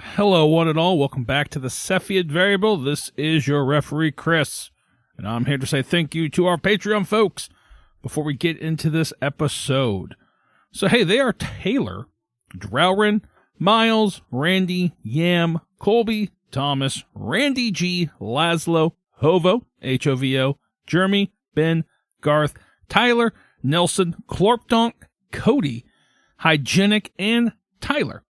Hello, one and all. Welcome back to the Cepheid Variable. This is your referee, Chris, and I'm here to say thank you to our Patreon folks before we get into this episode. So, hey, they are Taylor, Drowrin, Miles, Randy, Yam, Colby, Thomas, Randy G, Laszlo, Hovo, H-O-V-O, Jeremy, Ben, Garth, Tyler, Nelson, Clorpdonk, Cody, Hygienic, and Tyler.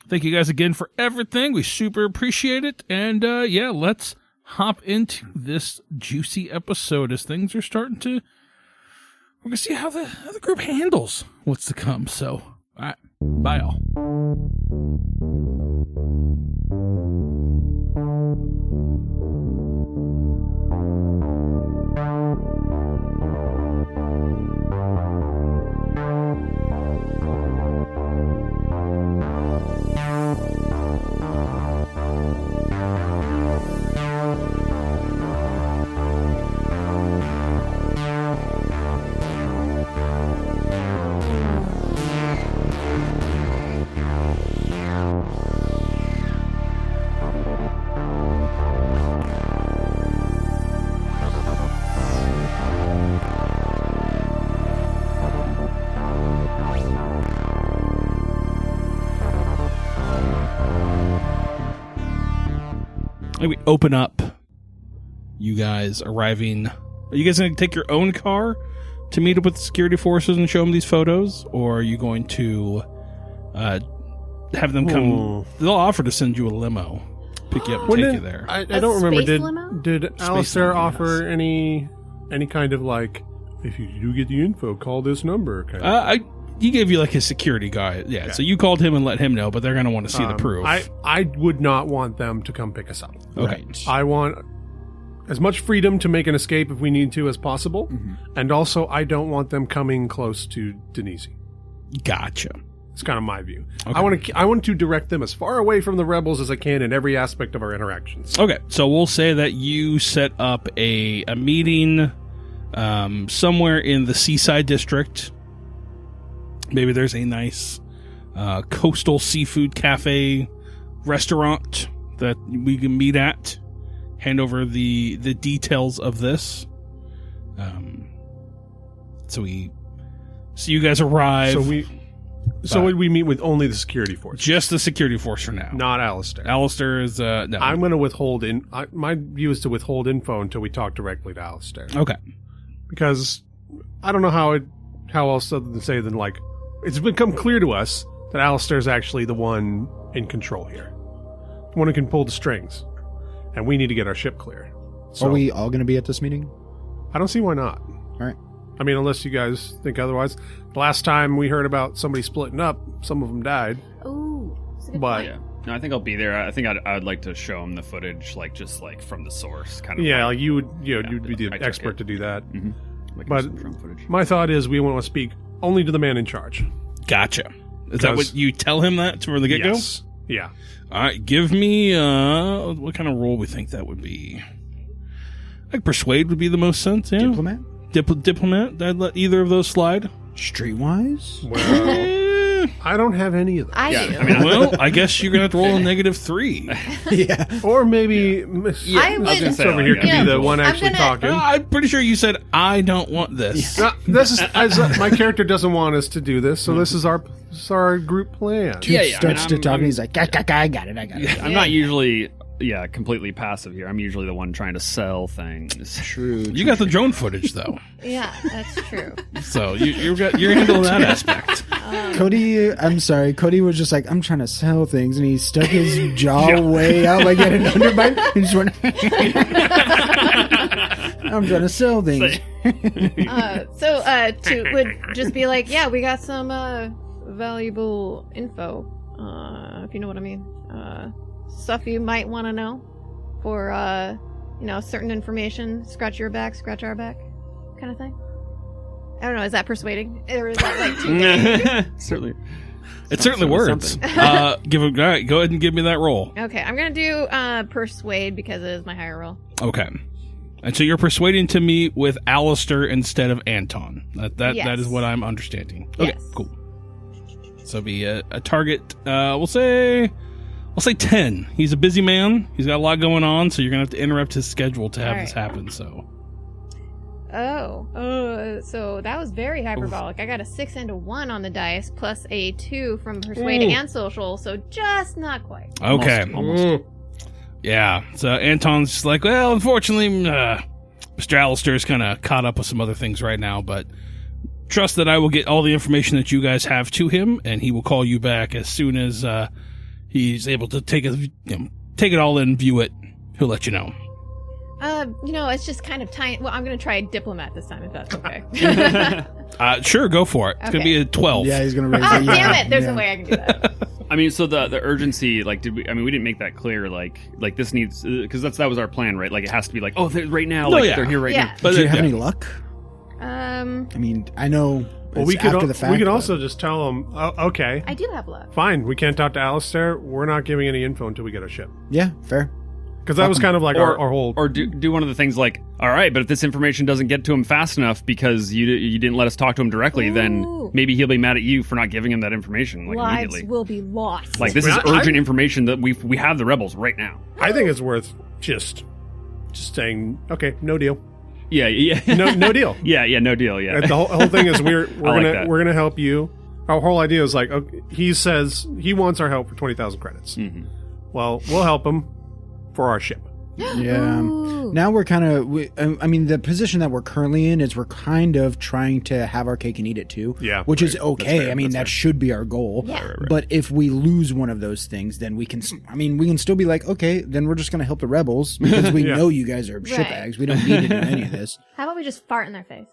Thank you guys again for everything. We super appreciate it. And, yeah, let's hop into this juicy episode as things are starting to... We're going to see how the group handles what's to come. So, all right. Bye, all. We open up, you guys arriving. Are you guys going to take your own car to meet up with the security forces and show them these photos? Or are you going to have them come? They'll offer to send you a limo, pick you up and take you there. I don't remember. Did Space Alistair limo, offer yes. any kind of like, if you do get the info, call this number? Kind of He gave you like his security guy. Yeah, okay. So you called him and let him know, but they're going to want to see the proof. I would not want them to come pick us up. Okay. I want as much freedom to make an escape if we need to as possible. Mm-hmm. And also, I don't want them coming close to Denise. Gotcha. It's kind of my view. Okay. I want to direct them as far away from the rebels as I can in every aspect of our interactions. Okay, so we'll say that you set up a meeting somewhere in the Seaside District. Maybe there's a nice coastal seafood cafe restaurant that we can meet at. Hand over the details of this. So you guys arrive. So we meet with only the security force. Just the security force for now. Not Alistair. Alistair is no. I'm going to withhold my view is to withhold info until we talk directly to Alistair. Okay. Because I don't know how else other than say than like it's become clear to us that Alistair's actually the one in control here. The one who can pull the strings. And we need to get our ship clear. So, are we all going to be at this meeting? I don't see why not. All right. I mean, unless you guys think otherwise. The last time we heard about somebody splitting up, some of them died. Ooh. That's a good But point. Yeah. No, I think I'll be there. I think I'd like to show them the footage, like just like from the source, kind of. yeah, like you'd be the I took expert it. to do that. Mm-hmm. Like But some film footage. my thought is we want to speak only to the man in charge. Gotcha. Is that what you tell him that from the get-go? Yes. Yeah. All right, give me what kind of role we think that would be. Like persuade would be the most sense. Yeah. Diplomat? Diplomat. I'd let either of those slide. Streetwise? Well, I don't have any of them. I do. I mean, Well, I guess you're gonna have to roll a -3. Yeah. Or maybe I Miss would- over here could be the one I'm actually gonna- talking. I'm pretty sure you said I don't want this. This is my character doesn't want us to do this, so this is our group plan. Yeah, Toots yeah, starts I to mean, talk I'm- and he's like, I got it. I'm not usually, completely passive here. I'm usually the one trying to sell things. True. You got the drone footage though, Yeah, that's true. so you're handling that aspect. Cody, I'm sorry. Cody was just like, I'm trying to sell things, and he stuck his jaw way out like at an underbite and just went, I'm trying to sell things. Toot would just be like, yeah, we got some valuable info, if you know what I mean. Stuff you might want to know for, certain information. Scratch your back, scratch our back, kind of thing. I don't know. Is that persuading? Or is that like too vague? Certainly. It certainly works. Go ahead and give me that roll. Okay, I'm going to do persuade because it is my higher roll. Okay. And so you're persuading to meet with Alistair instead of Anton. That Yes. is what I'm understanding. Okay, Yes. cool. So be a target. We'll say I'll say 10. He's a busy man. He's got a lot going on, so you're going to have to interrupt his schedule to have this happen, so. So that was very hyperbolic. I got a 6 and a 1 on the dice, plus a 2 from Persuade and Social, so just not quite. Okay. Almost. Yeah, so Anton's just like, well, unfortunately, Mr. Alistair's kind of caught up with some other things right now, but trust that I will get all the information that you guys have to him, and he will call you back as soon as he's able to take it all in, view it. He'll let you know. It's just kind of tiny. Well, I'm going to try a diplomat this time, if that's okay. Sure, go for it. It's going to be a 12. Yeah, he's going to raise it. Damn it! There's no way I can do that. I mean, so the urgency, like, we didn't make that clear, like this needs, because that was our plan, right? Like, it has to be like, oh, right now, they're here right now. But do you have any luck? I mean, I know we could after the fact. We could also just tell them, okay, I do have luck. fine, we can't talk to Alistair. We're not giving any info until we get our ship. Yeah, fair. Because that was kind of like our whole... Or do one of the things like, all right, but if this information doesn't get to him fast enough because you didn't let us talk to him directly, then maybe he'll be mad at you for not giving him that information Lives immediately. will be lost. Like, this is urgent information that we have the rebels right now. I think it's worth just saying, okay, no deal. Yeah. No deal. Yeah, no deal, yeah. And the whole thing is we're that. gonna help you. Our whole idea is like, okay, he says he wants our help for 20,000 credits. Mm-hmm. Well, we'll help him for our ship. Yeah. Now we're kind of, I mean, the position that we're currently in is we're kind of trying to have our cake and eat it too. Yeah. Which is That's okay. fair. I mean, that should be our goal. Yeah. But if we lose one of those things, then we can still be like, okay, then we're just going to help the rebels because we know you guys are shitbags. We don't need to do any of this. How about we just fart in their face?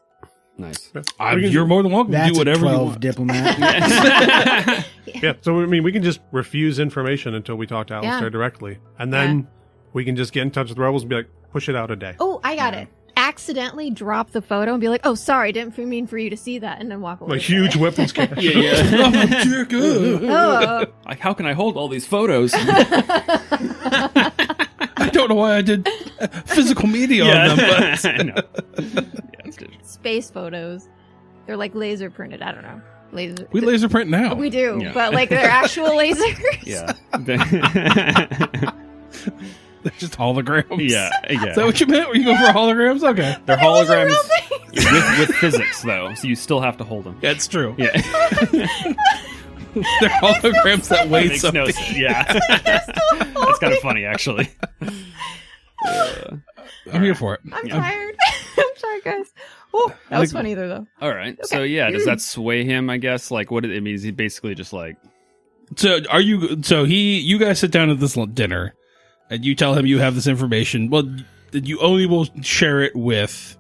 Nice. You're more than welcome to do whatever you want. Diplomat. Yeah. So, I mean, we can just refuse information until we talk to Alistair directly. And then we can just get in touch with the rebels and be like, push it out a day. Oh, I got it. Accidentally drop the photo and be like, oh, sorry, didn't mean for you to see that, and then walk away. Like huge weapons cache. Like, how can I hold all these photos? I don't know why I did physical media on them, but I know. It's digital. Space photos. They're like laser printed. I don't know. We laser print now. We do, but like they're actual lasers. Yeah. They're just holograms. Yeah. Is that what you meant? Were you going for holograms? Okay. They're holograms with physics, though, so you still have to hold them. Yeah, it's true. Yeah. They're holograms that weigh Makes something. no sense. Yeah. That's kind of funny, actually. I'm here for it. I'm tired. I'm sorry, guys. Oh, that was funny either, though. All right. So, yeah, does that sway him, I guess? Like, what it means? He basically just like... So, you guys sit down at this dinner, and you tell him you have this information. Well, you only will share it with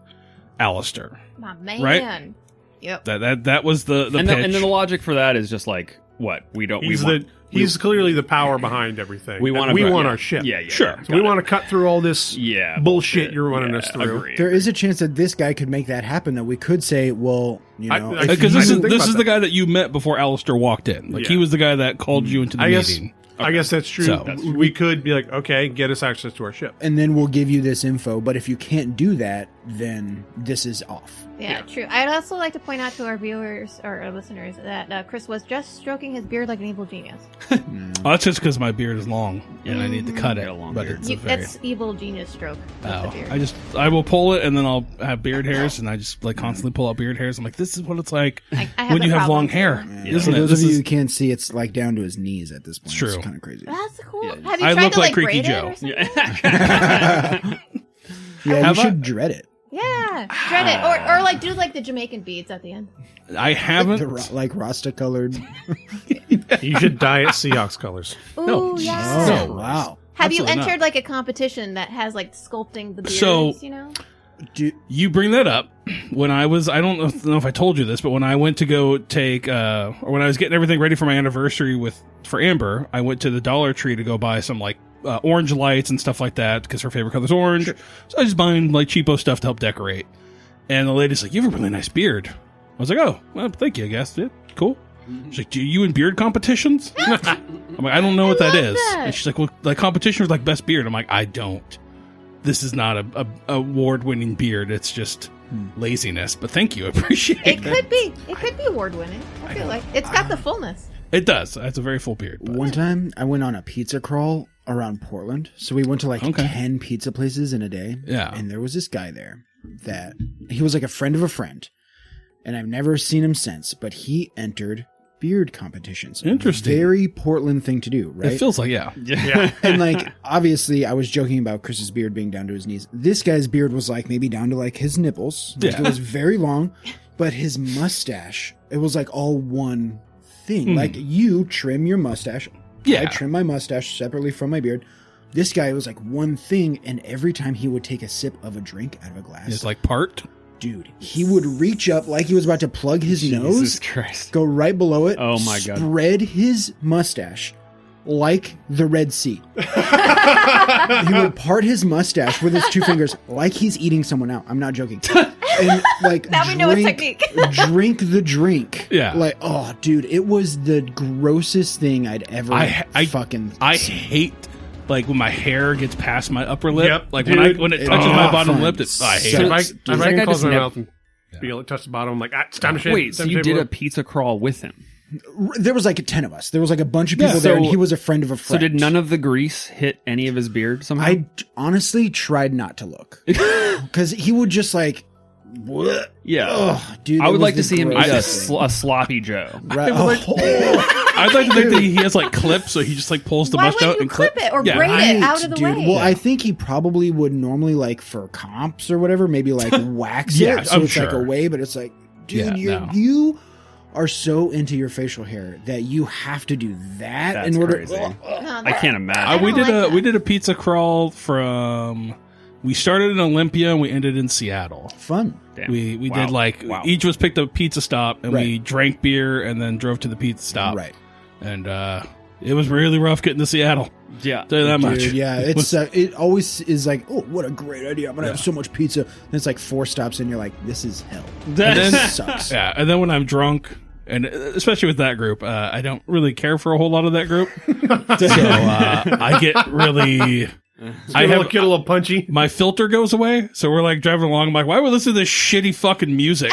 Alistair. My man. Right? Yep. That was the pitch. And then the logic for that is just like, what? He's clearly the power behind everything. We want our ship. Yeah. Sure. So we want to cut through all this bullshit you're running us through. Agreed. There is a chance that this guy could make that happen, though. We could say, well, Because this is the guy that you met before Alistair walked in. Like, he was the guy that called you into the meeting. I guess that's true. So- We could be like, okay, get us access to our ship. and then we'll give you this info. But if you can't do that, then this is off. Yeah, true. I'd also like to point out to our viewers or our listeners that Chris was just stroking his beard like an evil genius. Oh, that's just because my beard is long and I need to cut it. Got a long But beard. it's a very... It's evil genius stroke. With the beard. I will pull it and then I'll have beard hairs and I just like constantly pull out beard hairs. I'm like, this is what it's like I have when the you have problem, long too. hair, For isn't it? those This of you is who can't see, it's like down to his knees at this point. It's true. It's kind of crazy. That's cool. Yeah. Have you I tried look to like braid Creaky it Joe. or something? Yeah, Have you I? should dread it. Yeah, dread it, or like do like the Jamaican beads at the end. I haven't. Like Rasta colored. You should dye it Seahawks colors. Ooh, No. yeah. Oh, wow. Have you Absolutely entered not. like a competition that has like sculpting the beards? So- you know. You bring that up when I was, I don't know if I told you this, but when I went to go take, or when I was getting everything ready for my anniversary for Amber, I went to the Dollar Tree to go buy some like orange lights and stuff like that because her favorite color is orange. So I was just buying like cheapo stuff to help decorate. And the lady's like, "You have a really nice beard." I was like, "Oh, well, thank you, I guess. Yeah, cool." She's like, "Do you in beard competitions?" I'm like, "I don't know what that is." that. And she's like, "Well, like competition was like best beard." I'm like, "I don't. This is not a award-winning beard. It's just laziness." But thank you, I appreciate it. It could be. It could be award winning. I feel like it's got the fullness. It does. It's a very full beard. But. One time, I went on a pizza crawl around Portland. So we went to like 10 pizza places in a day. Yeah. And there was this guy there that he was like a friend of a friend. And I've never seen him since, but he entered beard competitions. Interesting. Very Portland thing to do, right? It feels like, yeah. And like, obviously, I was joking about Chris's beard being down to his knees. This guy's beard was like maybe down to like his nipples. Like, it was very long, but his mustache, it was like all one thing. Like you trim your mustache. Yeah. I trim my mustache separately from my beard. This guy was like one thing, and every time he would take a sip of a drink out of a glass, It's like part. dude, he would reach up like he was about to plug his nose, Jesus Christ. go right below it, Oh my God. spread his mustache like the Red Sea. He would part his mustache with his two fingers like he's eating someone out. I'm not joking. And like Now we know a technique. drink the drink. Yeah. Like, oh, dude, it was the grossest thing I'd ever I hate like when my hair gets past my upper lip. Yep, Like dude. when it touches my bottom lip, I hate If it. I Does that can guy close just my never- mouth and be able to touch the bottom, I'm like, it's time to shave. Wait, so you did a pizza crawl with him? There was like 10 of us. There was like a bunch of people Yeah. there, and So- he was a friend of a So friend. did none of the grease hit any of his beard somehow? I honestly tried not to look. Because he would just like, what? yeah. Ugh, dude. I it would was like the to see him eat grossest thing. a sloppy Joe. Right. I'd like to think that he has like clips, so he just like pulls the Why mustache would out you and clip it or Yeah. braid it out of the dude. way? Well, I think he probably would normally like for comps or whatever, maybe like wax Yeah, it so I'm it's like a sure. way, but it's like, dude, Yeah, no. you are so into your facial hair that you have to do that That's in order. crazy. No, I that- can't imagine. we don't did like a that. we did a pizza crawl from. We started in Olympia and we ended in Seattle. Fun. Damn. We Wow. did like Wow. each of us picked a pizza stop and we Right. drank beer and then drove to the pizza stop. Right. And it was really rough getting to Seattle. Yeah. Tell you that much. Dude, yeah, it's it always is like, oh, what a great idea! I'm gonna have so much pizza. And it's like 4 stops, and you're like, this is hell. then- This sucks. Yeah, and then when I'm drunk, and especially with that group, I don't really care for a whole lot of that group. So I get really. I get a little punchy. My filter goes away, so we're like driving along. I'm like, why would we listen to this shitty fucking music?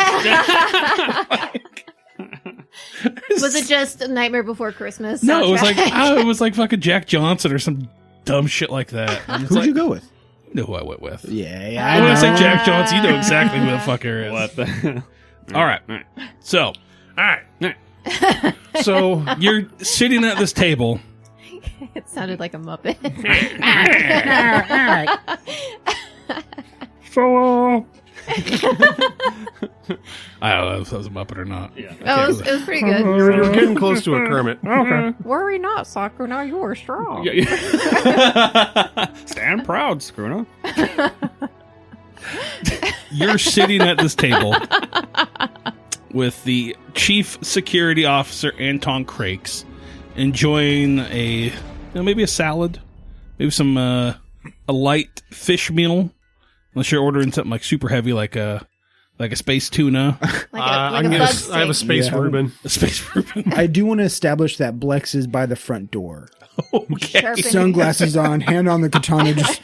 Was it just a Nightmare Before Christmas? No, it was like soundtrack? it was like fucking Jack Johnson or some dumb shit like that. And it's Who'd like, you go with? You know who I went with. Yeah, When I say know. Jack Johnson, you know exactly who the fucker is. What the? All right. All right. So, All right. So you're sitting at this table. It sounded like a Muppet. So, I don't know if that was a Muppet or not. Yeah. Oh, it was pretty good. you're getting close to a Kermit. Worry not, Soccer. Now you are strong. Stand proud, Scruna. You're sitting at this table with the chief security officer, Anton Crakes, enjoying maybe a salad, maybe some a light fish meal, unless you're ordering something like super heavy, like a space tuna, Like I'm a gonna bug I have a steak. space Yeah. Reuben. a space Reuben. I do want to establish that Blex is by the front door. Okay. Sharpening. Sunglasses on, hand on the katana, just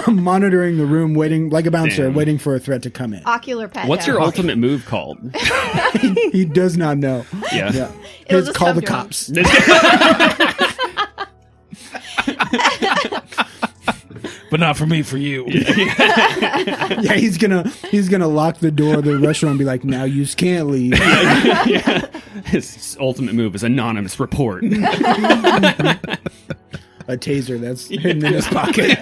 monitoring the room, waiting like a bouncer, Damn. waiting for a threat to come in. Ocular pat What's down. your ultimate move called? He does not know. Yeah. Yeah. It'll His just call come the to him. cops. But not for me, for you. Yeah, he's gonna lock the door of the restaurant and be like, now you can't leave. Yeah. His ultimate move is anonymous report. A taser that's hidden in his pocket.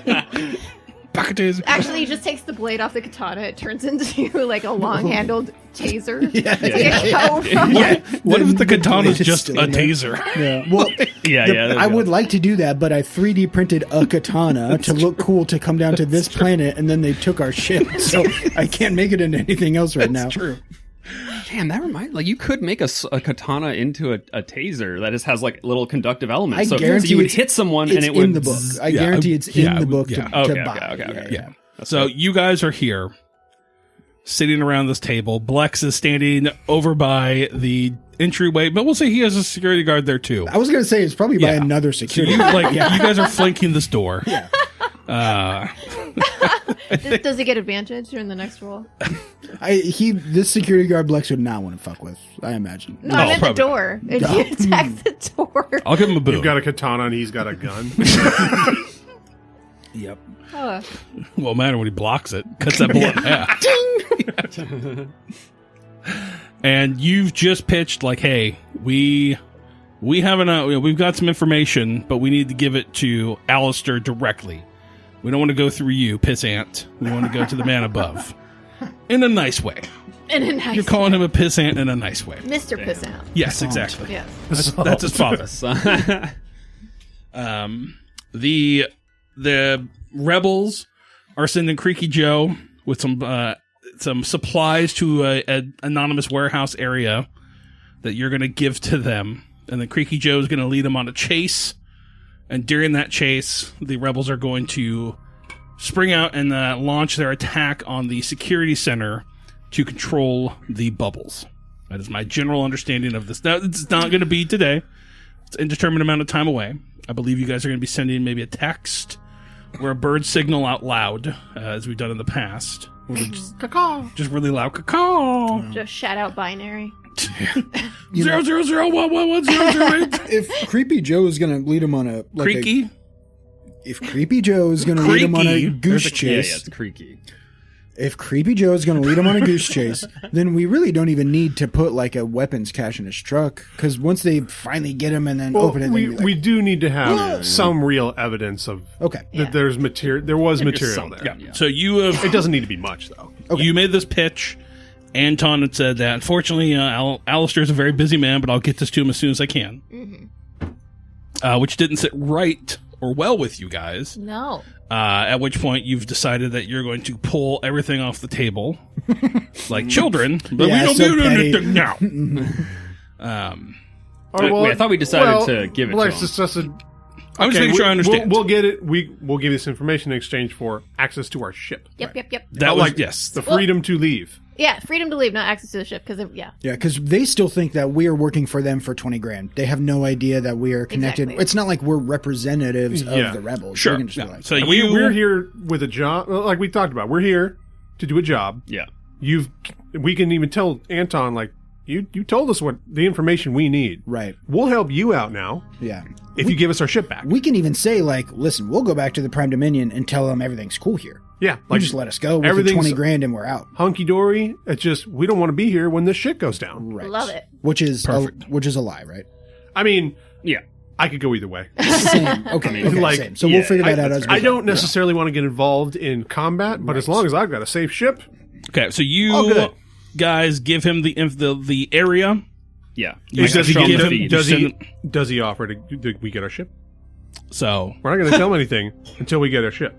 Pocket taser. Actually, he just takes the blade off the katana. It turns into like a long-handled taser. Yeah. To get killed. Yeah. What if the katana's blade is just still a in there. taser? Yeah. Well, Yeah, yeah. there I we go. would like to do that, but I 3D printed a katana to look cool to come down to this planet, and then they took our ship, so I can't make it into anything else right now. True. Damn, that reminds you could make a katana into a taser that just has like little conductive elements. I so guarantee you would it's- hit someone It's and it would in the book. I guarantee it's in the book yeah. to Okay, buy. okay. Yeah. So you guys are here, sitting around this table. Blex is standing over by the entryway, but we'll say he has a security guard there too. I was going to say it's probably by Yeah. another So security. you, like, you guys are flanking this door. Yeah. Does he get advantage during the next roll? This security guard Blex would not want to fuck with, I imagine. No, I'm at the door. If he attacks the door. I'll give him a boot. You've got a katana and he's got a gun. Yep. Oh. Won't matter when he blocks it. Cuts that bullet in half. And you've just pitched like, hey, we haven't. We've got some information, but we need to give it to Alistair directly. We don't want to go through you, pissant. We want to go to the man above, in a nice way. In a nice You're calling him a pissant in a nice way. Mr. Pissant. Yes, exactly. Yes. That's his father. The rebels are sending Creaky Joe with some supplies to an anonymous warehouse area that you're going to give to them, and then Creaky Joe is going to lead them on a chase. And during that chase, the rebels are going to spring out and launch their attack on the security center to control the bubbles. That is my general understanding of this. Now, it's not going to be today. It's an indeterminate amount of time away. I believe you guys are going to be sending maybe a text or a bird signal out loud, as we've done in the past. Just really loud caw. Just shout out binary. 000111008. If Creepy Joe is going to lead him on a Creaky? If Creepy Joe is going to lead him on a goose chase, Yeah, it's creaky. if Creepy Joe is going to lead him on a goose chase, then we really don't even need to put like a weapons cache in his truck, because once they finally get him and then open it, we do need to have some real evidence of that there's material. There was material there. Yeah. So you have. It doesn't need to be much though. Okay. You made this pitch. Anton had said that, unfortunately, Alistair is a very busy man, but I'll get this to him as soon as I can. Mm-hmm. Which didn't sit right or well with you guys. No. At which point you've decided that you're going to pull everything off the table like children, but Yeah, we don't so do petty. anything now. Wait, I thought we decided to give it to let's him. discuss it. I'm just making sure I understand. We'll get it. We'll give you this information in exchange for access to our ship. Yep. That was, yes. The freedom to leave. Yeah, freedom to leave, not access to the ship, because, Yeah, because they still think that we are working for them for 20 grand. They have no idea that we are connected. Exactly. It's not like we're representatives Yeah. of the rebels. Sure. We can just be Yeah. like, So And we're here with a job, like we talked about. We're here to do a job. Yeah. We can even tell Anton, like, you told us what the information we need. right. We'll help you out now Yeah. if you give us our ship back. We can even say, like, listen, we'll go back to the Prime Dominion and tell them everything's cool here. Yeah, You just let us go with the everything's 20 grand and we're out. hunky dory. It's just we don't want to be here when this shit goes down. Right. Love it. Which is Perfect. which is a lie, right? I mean, Yeah. I could go either way. Same. Okay. Okay. like, Same. So we'll figure that out as we I go. don't necessarily want to get involved in combat, but as long as I've got a safe ship, Okay, so all you good. guys give him the area. Yeah. Does he show him give the him- feed. does You he send- does he offer to we get our ship? So, We're not going to tell him anything until we get our ship.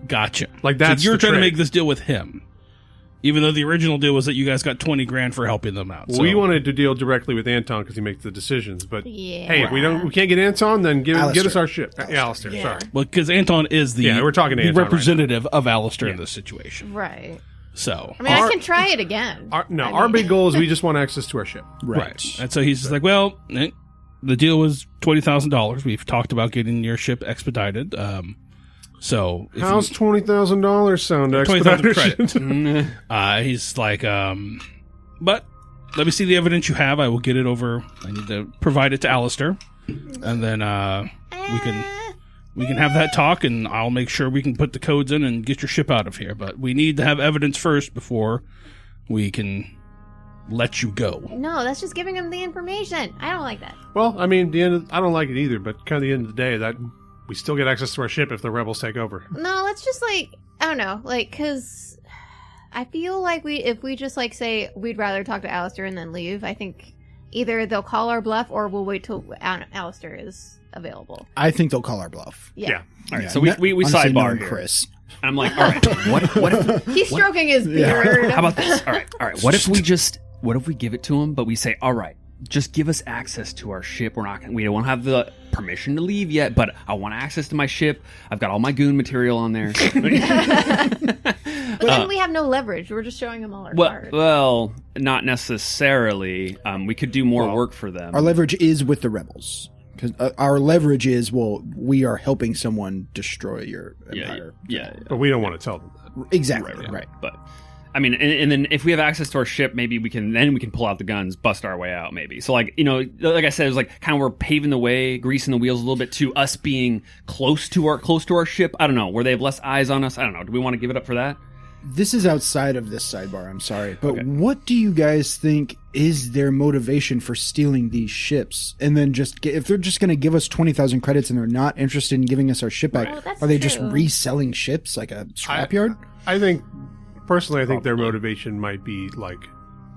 gotcha. Like, that's so you're the trying to trade. make this deal with him. Even though the original deal was that you guys got 20 grand for helping them out. So. We wanted to deal directly with Anton because he makes the decisions. But Yeah. hey, if we can't get Anton, then get Alistair. us our ship. Alistair, Yeah. sorry. Well, because Anton is the, Yeah, we're talking to the Anton right representative of Alistair in this situation. Right. So, I mean, I can try it again. Our big goal is we just want access to our ship. right. And so he's just like, well, the deal was $20,000. We've talked about getting your ship expedited. So if How's $20,000 sound? 20,000 Expedition? credit. He's like, but let me see the evidence you have. I will get it over. I need to provide it to Alistair, and then we can have that talk, and I'll make sure we can put the codes in and get your ship out of here. But we need to have evidence first before we can let you go. No, that's just giving him the information. I don't like that. Well, I mean, I don't like it either, but kind of the end of the day, that we still get access to our ship if the rebels take over. No, let's just I don't know, because I feel like if we just say we'd rather talk to Alistair and then leave, I think either they'll call our bluff or we'll wait till Alistair is available. I think they'll call our bluff. Yeah. All right. Yeah, So we honestly, sidebar knowing here. Chris. And I'm like, all right, what if He's stroking his beard. how about this? All right. What if we give it to him, but we say, all right, just give us access to our ship. We don't have the permission to leave yet, but I want access to my ship. I've got all my goon material on there. But then we have no leverage. We're just showing him all our cards. Well, not necessarily. We could do more work for them. Our leverage is with the rebels. Because our leverage is, we are helping someone destroy your empire. Yeah. But we don't want to tell them that. Exactly. Right. But I mean, and then if we have access to our ship, maybe we can pull out the guns, bust our way out, maybe. So like, like I said, it was like kind of we're paving the way, greasing the wheels a little bit to us being close to our ship. I don't know, where they have less eyes on us. I don't know. Do we want to give it up for that? This is outside of this sidebar. I'm sorry, but what do you guys think is their motivation for stealing these ships? And then if they're just going to give us 20,000 credits and they're not interested in giving us our ship back, are they just reselling ships like a scrapyard? I think. Personally, I think their motivation might be like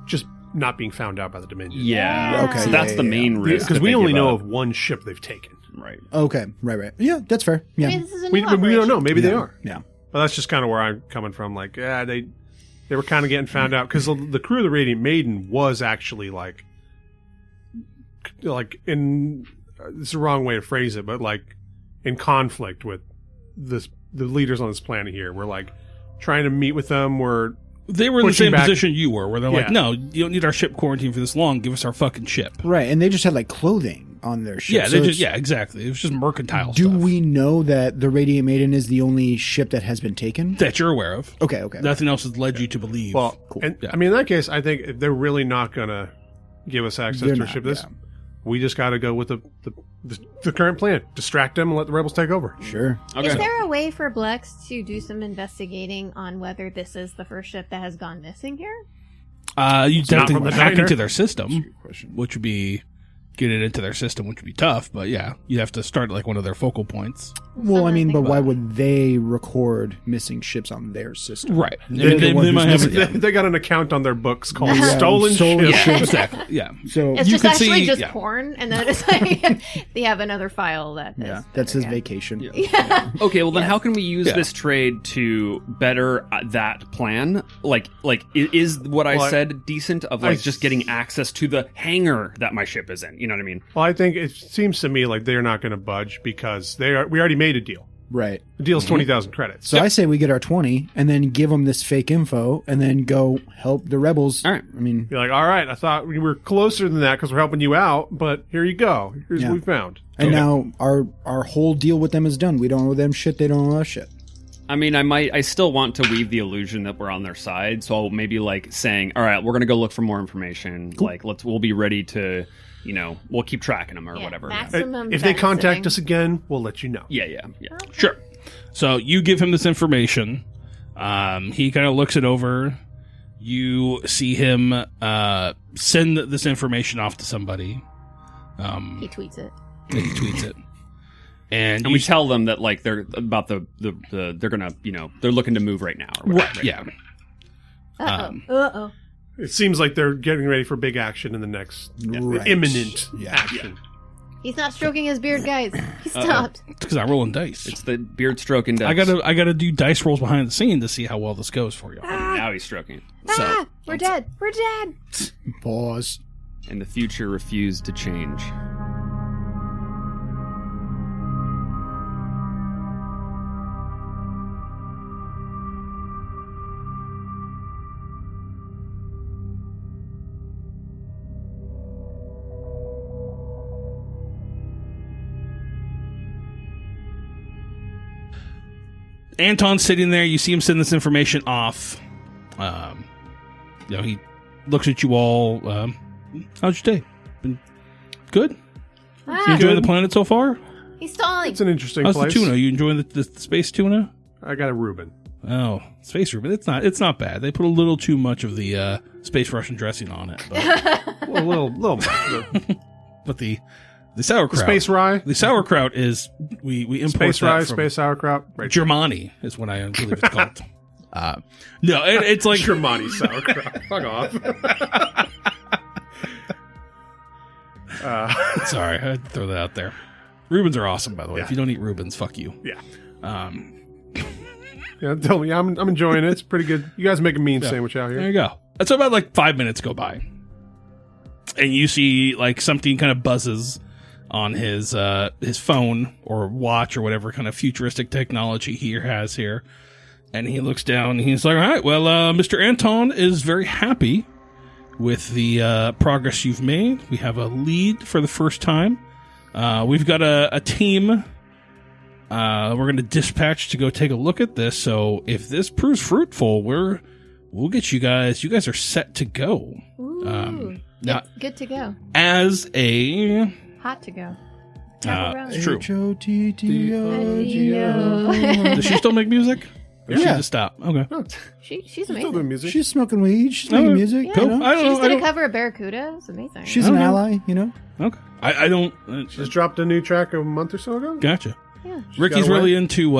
just not being found out by the Dominion. Yeah. Okay. So that's the main risk. Because we only know of one ship they've taken. Right. Okay. Right. Yeah, that's fair. Yeah. I mean, this is a We new don't know. Maybe they are. Yeah. But that's just kind of where I'm coming from. Like, they were kind of getting found out because the crew of the Radiant Maiden was actually like in this is the wrong way to phrase it, but like in conflict with the leaders on this planet here. We're like trying to meet with them. They were in the same position you were, where they're like, no, you don't need our ship quarantined for this long. Give us our fucking ship. Right, and they just had like clothing on their ship. Yeah, exactly. It was just mercantile Do stuff. we know that the Radiant Maiden is the only ship that has been taken? That you're aware of. Okay. Nothing else has led you to believe. Well, Cool. and I mean, in that case, I think if they're really not going to give us access to a ship. We just got to go with the current plan. Distract them and let the rebels take over. Sure. Okay. Is there a way for Blex to do some investigating on whether this is the first ship that has gone missing here? You'd have from to the hack diner? into their system, which would be get it into their system, which would be tough. But yeah, you'd have to start at like one of their focal points. Well, I mean, but why would they record missing ships on their system? Right. They might have They got an account on their books called Yeah, Stolen stolen Ships. ships. Exactly. Yeah. So It's You just could actually see- just yeah. porn, and then it's like they have another file that is. yeah, that's his vacation. Yeah. Okay, well then how can we use Yeah. this trade to better that plan? Like is what I Well, said decent of like just getting access to the hangar that my ship is in? You know what I mean? Well, I think it seems to me like they're not going to budge because we already made a deal. Right. The deal's 20,000 credits. So I say we get our 20 and then give them this fake info and then go help the rebels. All right. I mean, You're like, all right, I thought we were closer than that because we're helping you out, but here you go. Here's Yeah. what we found. and now our whole deal with them is done. We don't owe them shit. They don't owe us shit. I mean, I still want to weave the illusion that we're on their side. So I'll maybe like saying, all right, we're going to go look for more information. Cool. Like we'll be ready to, we'll keep tracking them or Yeah, whatever. maximum If they contact babysitting. us again, we'll let you know. Yeah. Sure. So you give him this information. He kind of looks it over. You see him send this information off to somebody. He tweets it. And he tweets it. And And we tell them that like they're about they're gonna they're looking to move right now or whatever. right, yeah. Uh-oh. It seems like they're getting ready for big action in the next Right. imminent Yeah. action. He's not stroking his beard, guys. He stopped. It's because I'm rolling dice. It's the beard stroking dice. I gotta do dice rolls behind the scene to see how well this goes for you. Now he's stroking. Ah, we're dead. We're dead. Pause. And the future refused to change. Anton's sitting there. You see him send this information off. He looks at you all. How's your day? Been good? You Ah, enjoying the planet so far? he's stalling. It's an interesting How's place. the tuna? You enjoying the space tuna? I got a Reuben. Oh, space Reuben. It's not bad. They put a little too much of the space Russian dressing on it, but, A little much. but the sauerkraut. Space rye. The sauerkraut is we import Space that rye, from space sauerkraut. Right. Germany is what I believe it's called. No, it's like Germani sauerkraut. Fuck off. sorry, I had to throw that out there. Reubens are awesome, by the way. Yeah. If you don't eat Reubens, fuck you. Yeah. Yeah, tell me. I'm enjoying it. It's pretty good. You guys make a mean sandwich out There here. you go. So about like 5 minutes go by, and you see like something kind of buzzes on his phone or watch or whatever kind of futuristic technology he has here, and he looks down and he's like, "All right, well, Mr. Anton is very happy with the progress you've made. We have a lead for the first time. We've got a team we're going to dispatch to go take a look at this. So if this proves fruitful, we'll get you guys. You guys are set to go. Ooh. Now, Good to go. as a Hot to go. it's true. H-O-T-T-O-G-O. Does she still make music? Or she Yeah. just stop? Okay. She's Still doing amazing. music. She's smoking weed. She's making music. Yeah. You know? I don't She know. just I did a don't, cover of Barracuda. It's amazing. She's I an don't know. ally, you know? okay. I don't. Just dropped a new track a month or so ago. Gotcha. Yeah. Ricky's got away. really into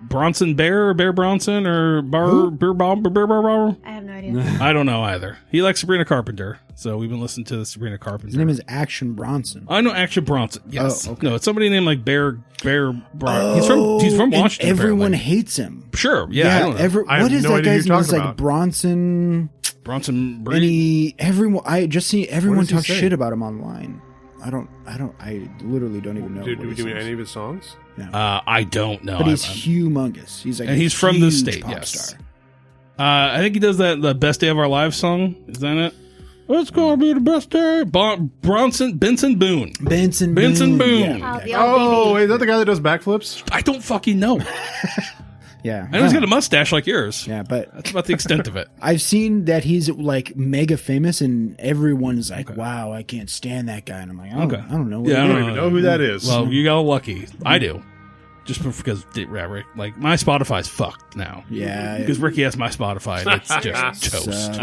Bronson Bear or Bear Bronson or Bear Bob. I have no idea. I don't know either. He likes Sabrina Carpenter, so we've been listening to the Sabrina Carpenter. His name is Action Bronson. I know Action Bronson. Yes. Oh, okay. No, it's somebody named like Bear Bronson. He's from and Washington. everyone apparently. hates him. Sure. Yeah. I don't know. I have What is no that idea who guy's you're name? It's talking like about. Bronson. Bronson Breed. And I just see everyone does he talk say? shit about him online. I literally don't even know. Did what we he do says. any of his songs? I don't know. But he's I'm- humongous. He's like, And a he's from the huge state, pop yes. star. I think he does the Best Day of Our Lives song. Is that it? It's gonna be the best day. Benson Boone. Benson Boone. Oh, the old Oh, BB. is that the guy that does backflips? I don't fucking know. Yeah, I know he's got a mustache like yours. yeah, but That's about the extent of it. I've seen that he's like mega famous, and everyone's like, "Wow, I can't stand that guy." And I'm like, Okay. I don't know. Yeah, I I don't don't even know who that is. Well, you got lucky. I do. Just because, like, my Spotify's fucked now. Yeah, Because Ricky has my Spotify and it's just toast.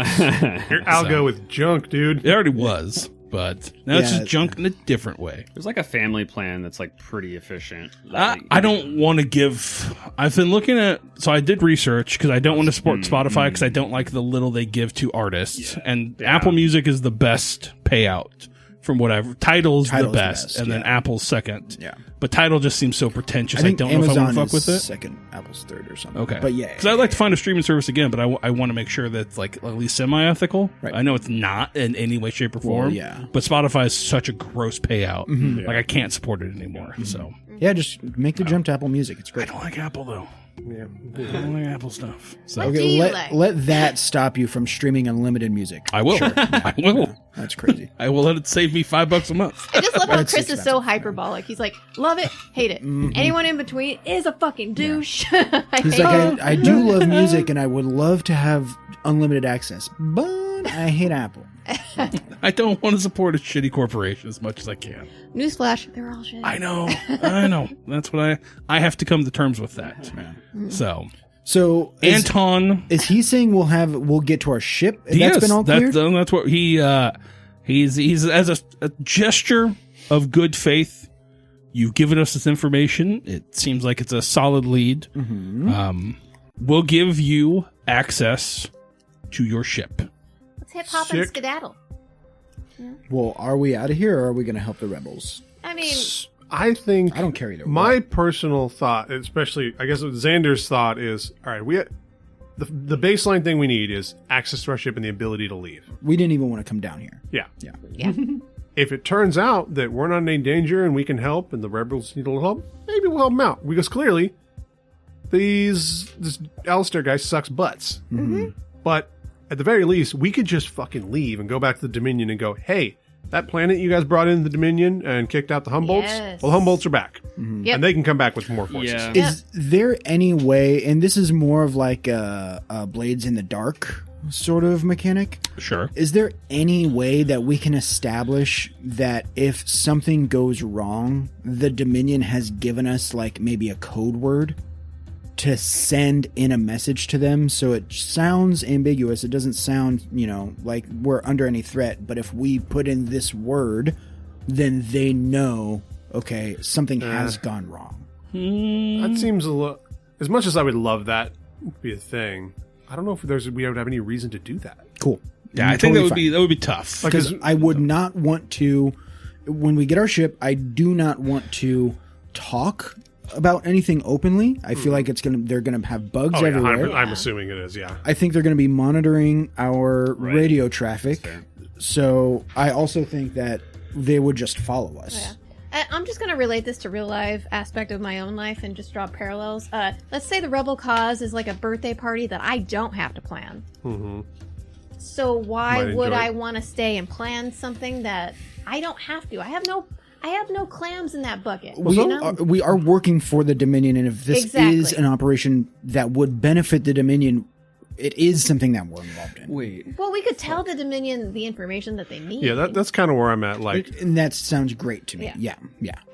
I'll So- go with junk, dude. It already was, but now it's Yeah. just junk in a different way. There's like a family plan that's like pretty efficient. I don't want to give. I've been looking at. So I did research because I don't want to support Spotify because I don't like the little they give to artists. And Apple Music is the best payout from whatever. Tidal's the Tidal's best, and then yeah. Apple's second. Yeah. But Tidal just seems so pretentious. I think don't know Amazon if I want to fuck is with it. second, Apple's third or something. Okay. But yeah, Because I'd like to find a streaming service again, but I want to make sure that it's like at least semi-ethical. Right. I know it's not in any way, shape, or Well, form. yeah. But Spotify is such a gross payout. Mm-hmm. Like I can't support it anymore. So yeah, just make the jump to Apple Music. It's I great. don't like Apple though. Yeah. I don't like Apple stuff. So What do you like? let that stop you from streaming unlimited music. I will. I will. That's crazy. I will let it save me $5 a month. I just love how That's Chris is so expensive. hyperbolic. He's like, love it, hate it. Anyone in between is a fucking douche. I He's hate like, it. I do love music and I would love to have unlimited access, but I hate Apple. I don't want to support a shitty corporation as much as I can. Newsflash, they're all shit. I know. I know. That's what I have to come to terms with that. So is Anton, he saying we'll get to our ship? he That's is. been all cleared? That's what he's as a gesture of good faith. You've given us this information. It seems like it's a solid lead. Mm-hmm. We'll give you access to your ship. Let's hip hop and Sick. skedaddle. Well, are we out of here or are we going to help the rebels? I mean, I think I don't care either way. my personal thought, especially I guess Xander's thought is, all right, the baseline thing we need is access to our ship and the ability to leave. We didn't even want to come down here. Yeah. yeah. If it turns out that we're not in any danger and we can help and the rebels need a little help, maybe we'll help them out. Because clearly, this Alistair guy sucks butts. But at the very least, we could just fucking leave and go back to the Dominion and go, hey, that planet you guys brought in the Dominion and kicked out the Humboldts, Yes. well, the Humboldts are back. Yep. And they can come back with more forces. Yeah. Is there any way, and this is more of like a Blades in the Dark sort of mechanic, Sure. is there any way that we can establish that if something goes wrong, the Dominion has given us like maybe a code word to send in a message to them so it sounds ambiguous? It doesn't sound, like we're under any threat, but if we put in this word, then they know, okay, something has gone wrong. That seems a little. As much as I would love that to be a thing, I don't know if we would have any reason to do that. Cool. Yeah, I think that would be tough. Because I would not want to, when we get our ship, I do not want to talk about anything openly. I feel like they're gonna have bugs Oh, yeah, everywhere. I'm assuming it is, yeah. I think they're going to be monitoring our Right. radio traffic. fair. So I also think that they would just follow us. Yeah. I'm just going to relate this to real life aspect of my own life and just draw parallels. Let's say the rebel cause is like a birthday party that I don't have to plan. So why Might would enjoy I it. want to stay and plan something that I don't have to? I have no I have no clams in that bucket. We are working for the Dominion, and if this is an operation that would benefit the Dominion, it is something that we're involved in. Wait. Well, we could tell the Dominion the information that they need. Yeah, that's kind of where I'm at. Like, And that sounds great to me. Yeah.